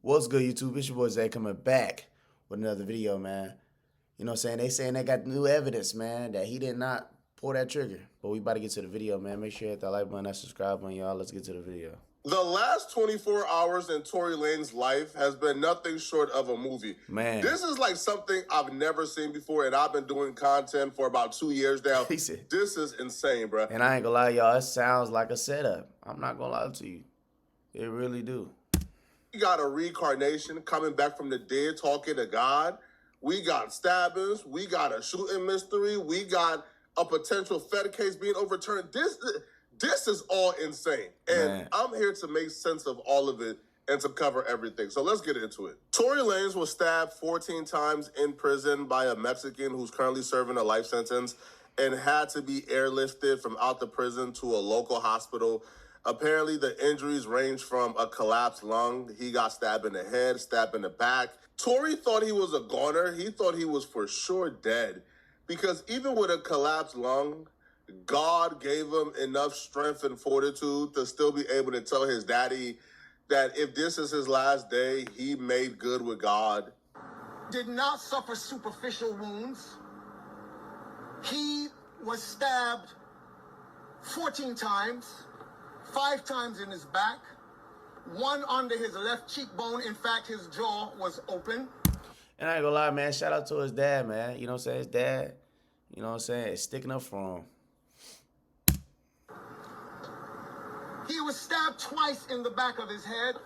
What's good, YouTube? It's your boy Zay coming back with another video, man. You know what I'm saying? They saying they got new evidence, man, that he did not pull that trigger. But we about to get to the video, man. Make sure you hit that like button, that subscribe button, y'all. Let's get to the video. The last 24 hours in Tory Lanez's life has been nothing short of a movie. Man. This is like something I've never seen before, and I've been doing content for about 2 years now. He said, this is insane, bro. and I ain't gonna lie, y'all, it sounds like a setup. I'm not gonna lie to you. It really do. We got a reincarnation coming back from the dead talking to God. We got stabbings. We got a shooting mystery. We got a potential Fed case being overturned. This is all insane. And Man. I'm here to make sense of all of it and to cover everything. So let's get into it. Tory Lanez was stabbed 14 times in prison by a Mexican who's currently serving a life sentence and had to be airlifted from out the prison to a local hospital. Apparently, the injuries range from a collapsed lung. He got stabbed in the head, stabbed in the back. Tory thought he was a goner. He thought he was for sure dead because even with a collapsed lung, God gave him enough strength and fortitude to still be able to tell his daddy that if this is his last day, he made good with God. Did not suffer superficial wounds. He was stabbed 14 times. 5 times in his back, 1 under his left cheekbone. In fact, his jaw was open. And I ain't gonna lie, man, shout out to his dad, man. You know what I'm saying? His dad, you know what I'm saying, is sticking up for him. He was stabbed twice in the back of his head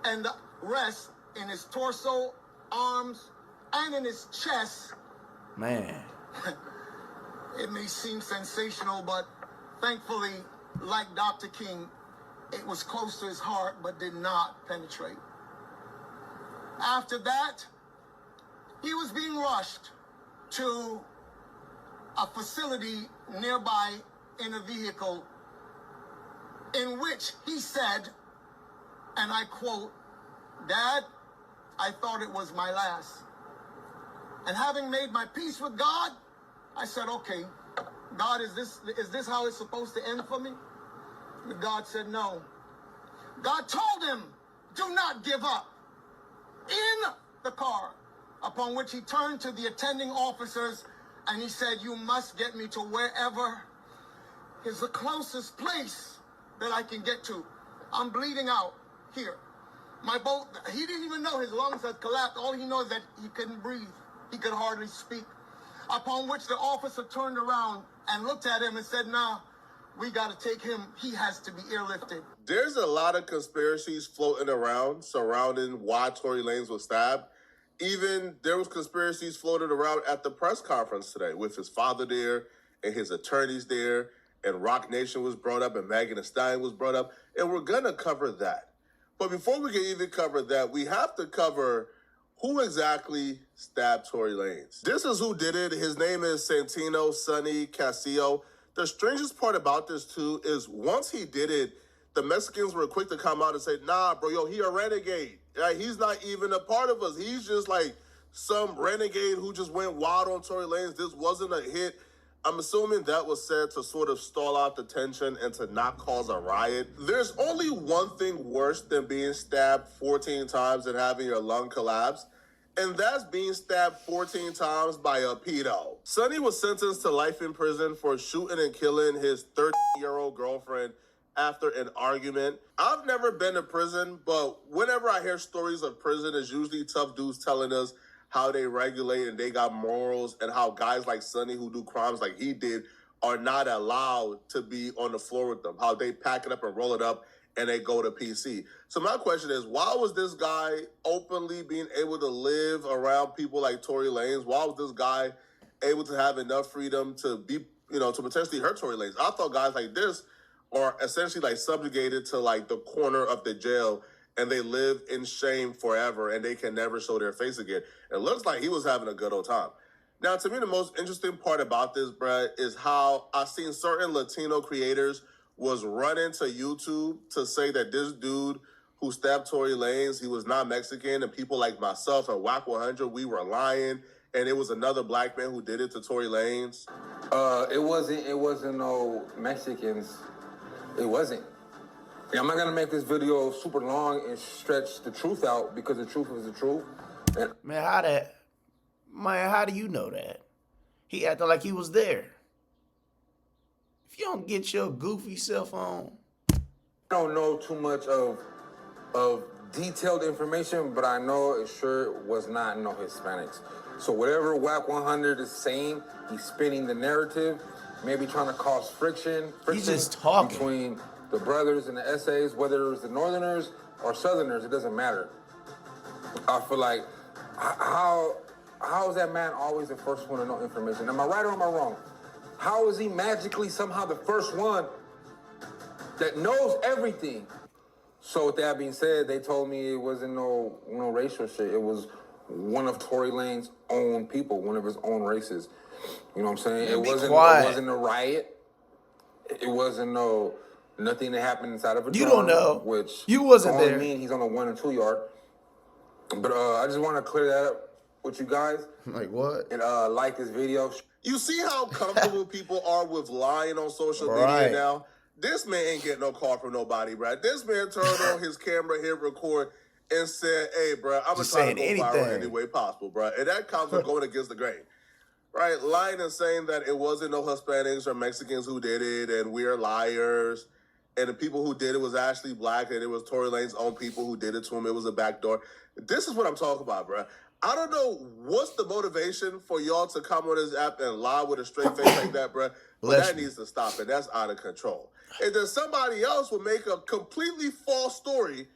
and the rest in his torso, arms, and in his chest. Man. It may seem sensational, but thankfully, like Dr. King, it was close to his heart but did not penetrate. After that, he was being rushed to a facility nearby in a vehicle in which he said, and I quote, "Dad, I thought it was my last." And having made my peace with God, I said, okay, God, is this how it's supposed to end for me? But God said no. God told him, do not give up. In the car, upon which he turned to the attending officers and he said, you must get me to wherever is the closest place that I can get to. I'm bleeding out here. My boat, he didn't even know his lungs had collapsed. All he knows is that he couldn't breathe. He could hardly speak. Upon which the officer turned around and looked at him and said, nah, we got to take him. He has to be airlifted. There's a lot of conspiracies floating around surrounding why Tory Lanez was stabbed. Even there was conspiracies floated around at the press conference today with his father there and his attorneys there, and Rock Nation was brought up and Megan Thee Stallion was brought up, and we're going to cover that. But before we can even cover that, we have to cover who exactly stabbed Tory Lanez. This is who did it. His name is Santino Sonny Casillo. The strangest part about this, too, is once he did it, the Mexicans were quick to come out and say, nah, bro, yo, he a renegade. Like, he's not even a part of us. He's just like some renegade who just went wild on Tory Lanez. This wasn't a hit. I'm assuming that was said to sort of stall out the tension and to not cause a riot. There's only one thing worse than being stabbed 14 times and having your lung collapse, and that's being stabbed 14 times by a pedo. Sonny was sentenced to life in prison for shooting and killing his 13-year-old girlfriend after an argument. I've never been to prison, but whenever I hear stories of prison, it's usually tough dudes telling us how they regulate and they got morals, and how guys like Sonny who do crimes like he did are not allowed to be on the floor with them, how they pack it up and roll it up and they go to PC. So my question is, why was this guy openly being able to live around people like Tory Lanez? Why was this guy able to have enough freedom to be, to potentially hurt Tory Lanez? I thought guys like this are essentially like subjugated to like the corner of the jail, and they live in shame forever and they can never show their face again. It looks like he was having a good old time. Now, to me, the most interesting part about this, Brad, is how I've seen certain Latino creators was running to YouTube to say that this dude who stabbed Tory Lanez, he was not Mexican, and people like myself and Whack 100, we were lying, and it was another black man who did it to Tory Lanez. It wasn't no Mexicans. It wasn't. Yeah, I'm not gonna make this video super long and stretch the truth out because the truth is the truth. And Man, how do you know that? He acted like he was there. If you don't get your goofy self on. I don't know too much of detailed information, but I know it sure was not no Hispanics. So whatever WAC 100 is saying, he's spinning the narrative, maybe trying to cause friction He's just talking between the brothers and the essays, whether it was the Northerners or Southerners, it doesn't matter. I feel like, how is that man always the first one to know information? Am I right or am I wrong? How is he magically somehow the first one that knows everything? So with that being said, they told me it wasn't no racial shit. It was one of Tory Lanez's own people, one of his own races. You know what I'm saying? Man, it wasn't a riot. It wasn't nothing that happened inside of a You dorm, don't know. which You wasn't only there. mean he's on the 1 and 2 yard. But I just want to clear that up with you guys. Like what? And like this video. You see how comfortable people are with lying on social Right. media now? This man ain't getting no call from nobody, bro. This man turned on his camera, hit record, and said, hey, bro, I'm going to try to go viral any way possible, bro. And that comes with going against the grain. Right? Lying and saying that it wasn't no Hispanics or Mexicans who did it, and we're liars, and the people who did it was actually black, and it was Tory Lanez's own people who did it to him. It was a backdoor. This is what I'm talking about, bro. I don't know what's the motivation for y'all to come on this app and lie with a straight face like that, bro. But that needs to stop, and that's out of control. And then somebody else will make a completely false story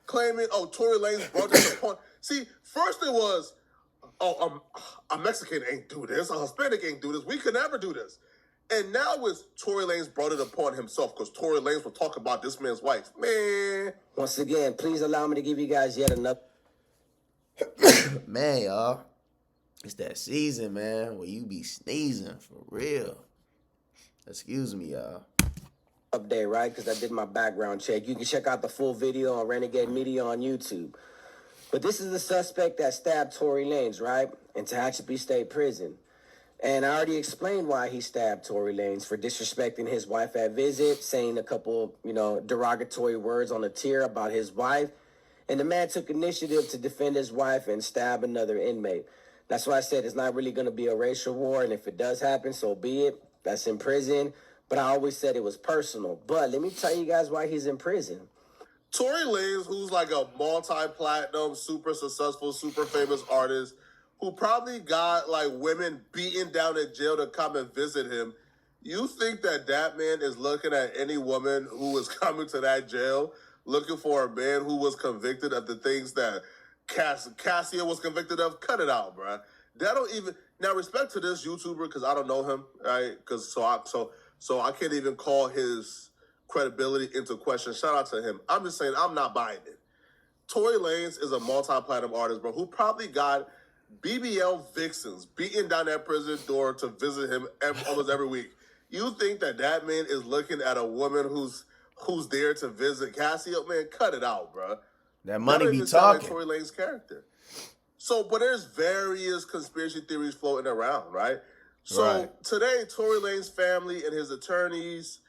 claiming, oh, Tory Lanez brought this upon. See, first it was, oh, a Mexican ain't do this, a Hispanic ain't do this, we could never do this. And now it's Tory Lanez brought it upon himself because Tory Lanez will talk about this man's wife. Man. Once again, please allow me to give you guys yet another. Man, y'all. It's that season, man, where you be sneezing for real. Excuse me, y'all. Update, right? Because I did my background check. You can check out the full video on Renegade Media on YouTube. But this is the suspect that stabbed Tory Lanez, right? In Tehachapi State Prison. And I already explained why he stabbed Tory Lanez for disrespecting his wife at visit, saying a couple, derogatory words on a tier about his wife. And the man took initiative to defend his wife and stab another inmate. That's why I said it's not really going to be a racial war. And if it does happen, so be it. That's in prison. But I always said it was personal. But let me tell you guys why he's in prison. Tory Lanez, who's like a multi-platinum, super successful, super famous artist, who probably got like women beaten down in jail to come and visit him. You think that man is looking at any woman who is coming to that jail, looking for a man who was convicted of the things that Cassia was convicted of? Cut it out, bro. That don't even, now respect to this YouTuber, because I don't know him, right? Because so I can't even call his credibility into question. Shout out to him. I'm just saying, I'm not buying it. Tory Lanez is a multi-platinum artist, bro, who probably got BBL vixens beating down that prison door to visit him almost every week. You think that man is looking at a woman who's there to visit Cassio? Man, cut it out, bro. That money be talking. Like Tory Lanez's character. So, but there's various conspiracy theories floating around, right? So today, Tory Lanez's family and his attorneys,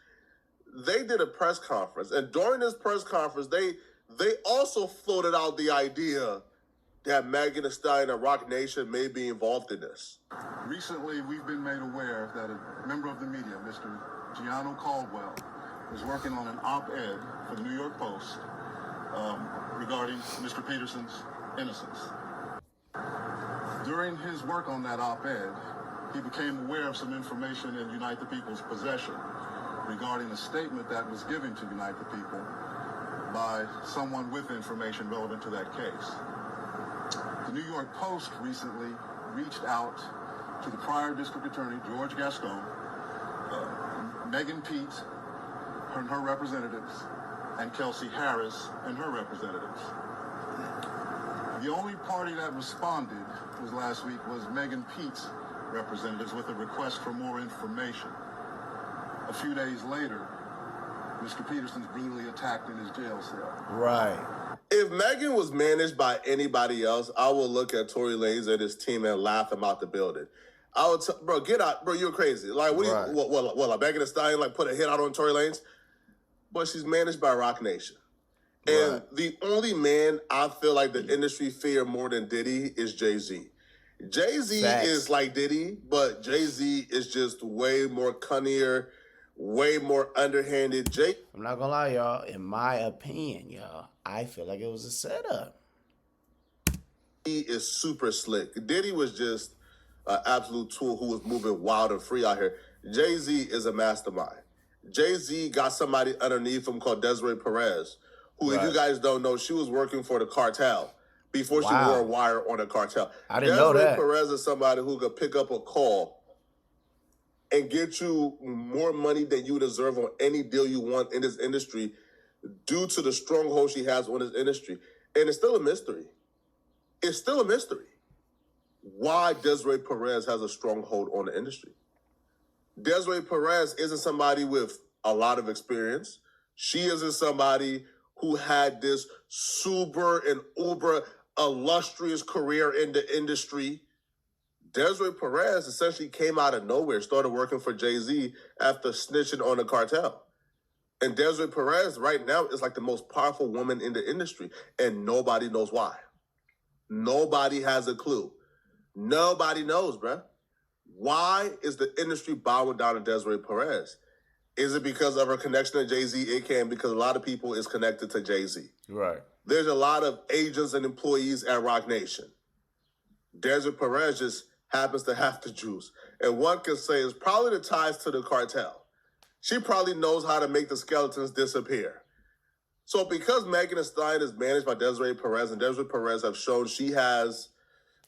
they did a press conference, and during this press conference, they also floated out the idea that Megan Thee Stallion and Rock Nation may be involved in this. Recently, we've been made aware that a member of the media, Mr. Gianno Caldwell, is working on an op-ed for the New York Post regarding Mr. Peterson's innocence. During his work on that op-ed, he became aware of some information in Unite the People's possession regarding a statement that was given to Unite the People by someone with information relevant to that case. The New York Post recently reached out to the prior district attorney, George Gascon, Megan Pete and her representatives, and Kelsey Harris and her representatives. The only party that responded last week was Megan Pete's representatives with a request for more information. A few days later, Mr. Peterson's brutally attacked in his jail cell. Right. If Megan was managed by anybody else, I will look at Tory Lanez and his team and laugh him out the building. I would bro, get out. Bro, you're crazy. Like, what, like Megan Thee Stallion, like, put a hit out on Tory Lanez? but she's managed by Rock Nation. And Right. the only man I feel like the industry fear more than Diddy is Jay-Z. Jay-Z Facts. is like Diddy, but Jay-Z is just way more cunnier, way more underhanded. I'm not gonna lie, y'all. In my opinion, y'all, I feel like it was a setup. He is super slick. Diddy was just an absolute tool who was moving wild and free out here. Jay-Z is a mastermind. Jay-Z got somebody underneath him called Desiree Perez, who, if you Right. guys don't know, she was working for the cartel before she Wow. wore a wire on the cartel. I didn't know that. Perez is somebody who could pick up a call and get you more money than you deserve on any deal you want in this industry due to the stronghold she has on this industry. And it's still a mystery. It's still a mystery why Desiree Perez has a stronghold on the industry. Desiree Perez isn't somebody with a lot of experience. She isn't somebody who had this super and uber illustrious career in the industry. Desiree Perez essentially came out of nowhere, started working for Jay-Z after snitching on the cartel. And Desiree Perez right now is like the most powerful woman in the industry, and nobody knows why. Nobody has a clue. Nobody knows, bruh. Why is the industry bowing down to Desiree Perez? Is it because of her connection to Jay-Z? It can, because a lot of people is connected to Jay-Z. Right. There's a lot of agents and employees at Rock Nation. Desiree Perez just happens to have the juice. And one can say it's probably the ties to the cartel. She probably knows how to make the skeletons disappear. So because Megan Thee Stallion is managed by Desiree Perez, and Desiree Perez have shown she has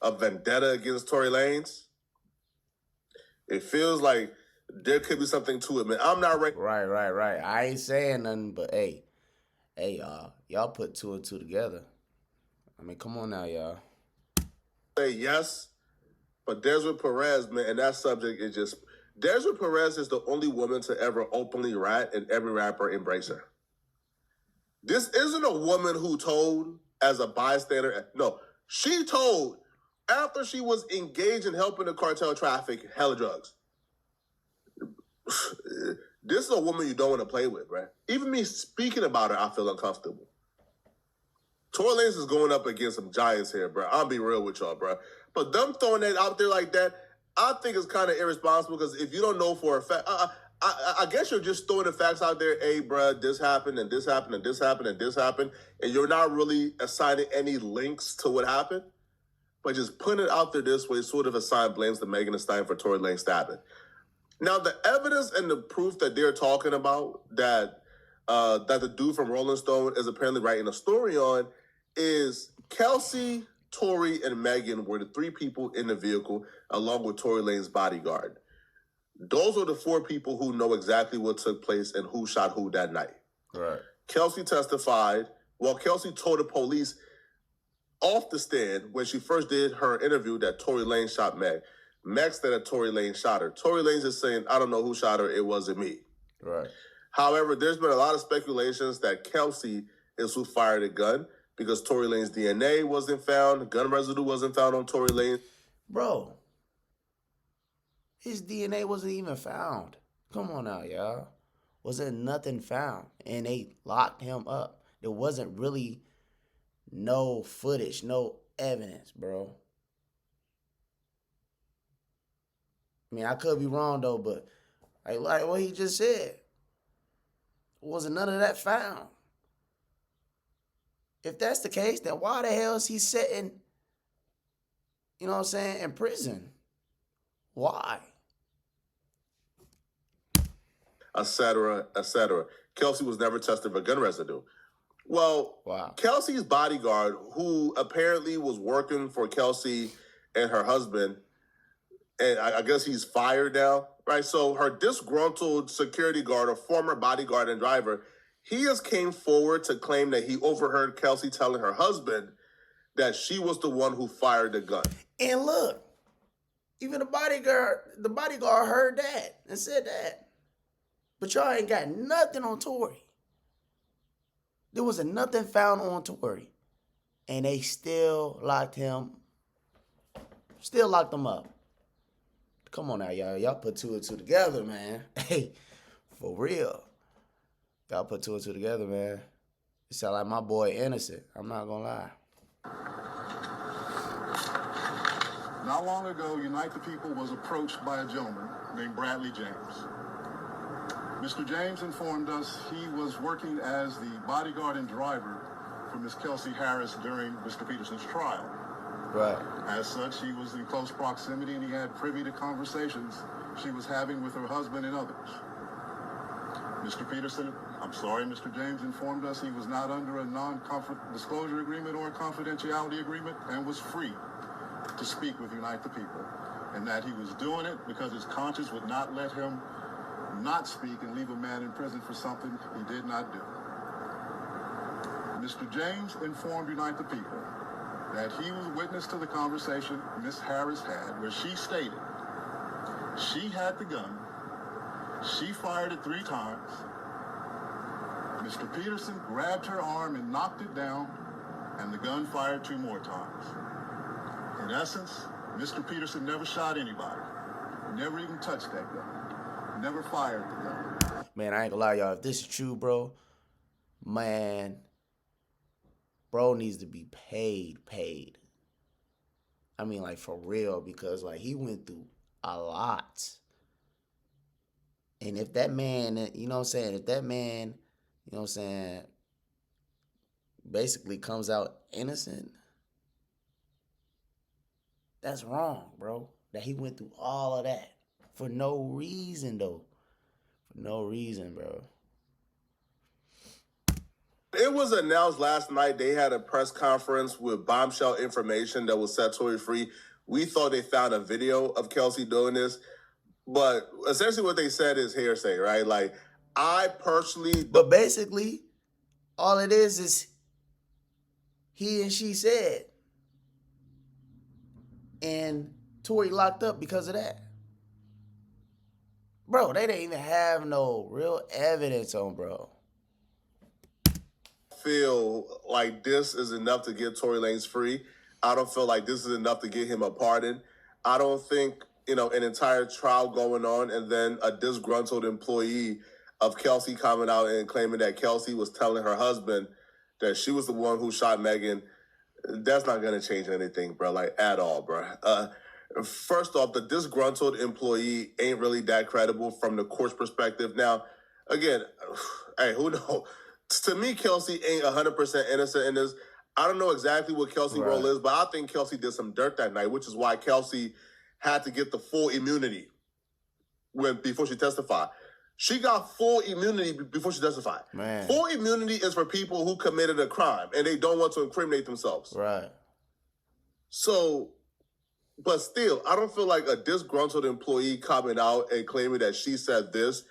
a vendetta against Tory Lanez, it feels like there could be something to it, man. I'm not ready. Right. I ain't saying nothing, but hey, y'all put two and two together. I mean, come on now, y'all. Say yes, but Desiree Perez, man, and that subject is just... Desiree Perez is the only woman to ever openly rat, and every rapper embrace her. This isn't a woman who told as a bystander. No, she told after she was engaged in helping the cartel traffic hella drugs. This is a woman you don't want to play with, right? Even me speaking about her, I feel uncomfortable. Tory Lanez is going up against some giants here, bro. I'll be real with y'all, bro. But them throwing that out there like that, I think it's kind of irresponsible, because if you don't know for a fact, I guess you're just throwing the facts out there. Hey, bro, this happened, and this happened, and this happened, and this happened, and you're not really assigning any links to what happened. But just putting it out there this way sort of assign blames to Megan Thee Stallion for Tory Lanez stabbing. Now, the evidence and the proof that they're talking about that the dude from Rolling Stone is apparently writing a story on is Kelsey, Tory, and Megan were the three people in the vehicle along with Tory Lanez's bodyguard. Those are the four people who know exactly what took place and who shot who that night. Right. Kelsey testified. Well, Kelsey told the police off the stand when she first did her interview that Tory Lanez shot Meg. Meg said that Tory Lanez shot her. Tory Lanez is saying, I don't know who shot her. It wasn't me. Right. However, there's been a lot of speculations that Kelsey is who fired the gun, because Tory Lanez's DNA wasn't found. Gun residue wasn't found on Tory Lanez. Bro, his DNA wasn't even found. Come on now, y'all. Wasn't nothing found. And they locked him up. There wasn't really no footage, no evidence, bro. I mean, I could be wrong, though, but like what he just said, wasn't none of that found. If that's the case, then why the hell is he sitting, you know what I'm saying, in prison? Why? Et cetera, et cetera. Kelsey was never tested for gun residue. Well, Wow. Kelsey's bodyguard, who apparently was working for Kelsey and her husband, and I guess he's fired now, right? So her disgruntled security guard, or former bodyguard and driver, he has came forward to claim that he overheard Kelsey telling her husband that she was the one who fired the gun. And look, even the bodyguard heard that and said that. But y'all ain't got nothing on Tory. There wasn't nothing found on Tory. And they still locked him up. Come on now, y'all. Y'all put two and two together, man. Hey, for real. Gotta put two and two together, man. It sound like my boy innocent. I'm not gonna lie. Not long ago, Unite the People was approached by a gentleman named Bradley James. Mr. James informed us he was working as the bodyguard and driver for Miss Kelsey Harris during Mr. Peterson's trial. Right. As such, he was in close proximity and he had privy to conversations she was having with her husband and others. Mr. James informed us he was not under a non-disclosure agreement or a confidentiality agreement and was free to speak with Unite the People, and that he was doing it because his conscience would not let him not speak and leave a man in prison for something he did not do. Mr. James informed Unite the People that he was witness to the conversation Miss Harris had, where she stated she had the gun, she fired it 3 times, Mr. Peterson grabbed her arm and knocked it down, and the gun fired 2 more times. In essence, Mr. Peterson never shot anybody, never even touched that gun, never fired the gun. Man, I ain't gonna lie, y'all. If this is true, bro, man, bro needs to be paid. I mean, like, for real, because, like, he went through a lot. And if that man, you know what I'm saying, if that man, you know what I'm saying, basically comes out innocent, that's wrong, bro. That he went through all of that for no reason, though. For no reason, bro. It was announced last night they had a press conference with bombshell information that will set Tory free. We thought they found a video of Kelsey doing this, but essentially what they said is hearsay, right? Like, I personally... But basically, all it is he and she said. And Tory locked up because of that. Bro, they didn't even have no real evidence on bro. Feel like this is enough to get Tory Lanez free. I don't feel like this is enough to get him a pardon. I don't think, an entire trial going on and then a disgruntled employee of Kelsey coming out and claiming that Kelsey was telling her husband that she was the one who shot Megan. That's not going to change anything, bro, like, at all, bro. First off, the disgruntled employee ain't really that credible from the court's perspective. Now, again, hey, who knows? To me, Kelsey ain't 100% innocent in this. I don't know exactly what Kelsey's role is, but I think Kelsey did some dirt that night, which is why Kelsey had to get the full immunity before she testified. She got full immunity before she testified. Man. Full immunity is for people who committed a crime and they don't want to incriminate themselves. Right. So, but still, I don't feel like a disgruntled employee coming out and claiming that she said this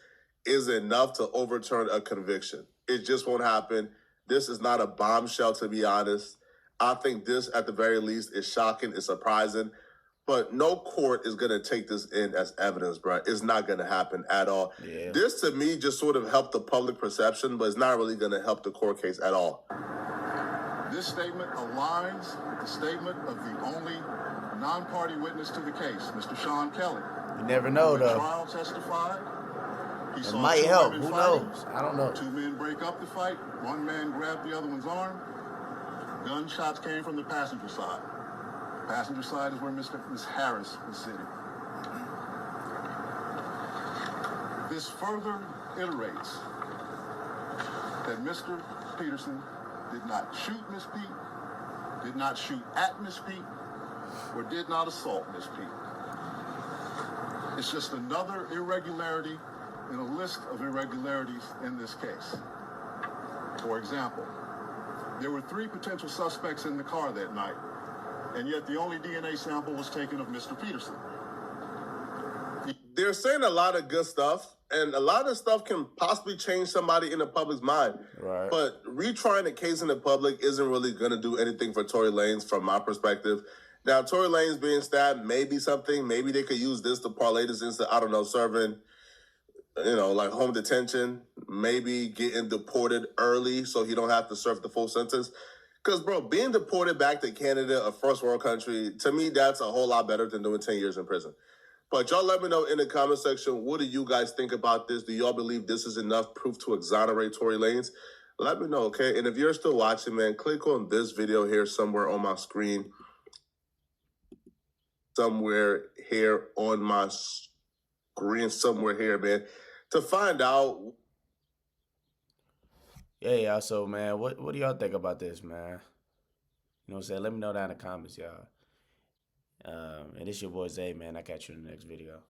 is enough to overturn a conviction. It just won't happen. This is not a bombshell, to be honest. I think this, at the very least, is shocking, it's surprising. But no court is going to take this in as evidence, bro. It's not going to happen at all. Yeah. This, to me, just sort of helped the public perception, but it's not really going to help the court case at all. This statement aligns with the statement of the only non-party witness to the case, Mr. Sean Kelly. You never know, When the though. trial testified. He It saw might 2 help. women Who fighting. knows? I don't know. 2 men break up the fight. 1 man grabbed the other one's arm. Gunshots came from the passenger side. The passenger side is where Miss Harris was sitting. This further iterates that Mr. Peterson did not shoot Miss Pete, did not shoot at Miss Pete, or did not assault Miss Pete. It's just another irregularity in a list of irregularities in this case. For example, there were 3 potential suspects in the car that night, and yet the only DNA sample was taken of Mr. Peterson. They're saying a lot of good stuff, and a lot of stuff can possibly change somebody in the public's mind. Right. But retrying the case in the public isn't really going to do anything for Tory Lanez from my perspective. Now, Tory Lanez being stabbed may be something. Maybe they could use this to parlay this into, I don't know, serving, like home detention, maybe getting deported early so he don't have to serve the full sentence. Because, bro, being deported back to Canada, a first world country, to me, that's a whole lot better than doing 10 years in prison. But y'all let me know in the comment section, what do you guys think about this? Do y'all believe this is enough proof to exonerate Tory Lanez? Let me know, okay? And if you're still watching, man, click on this video here somewhere on my screen. Somewhere here on my screen, somewhere here, man, to find out. Yeah, y'all. So, man, what do y'all think about this, man? You know what I'm saying? Let me know down in the comments, y'all. And it's your boy Zay, man. I'll catch you in the next video.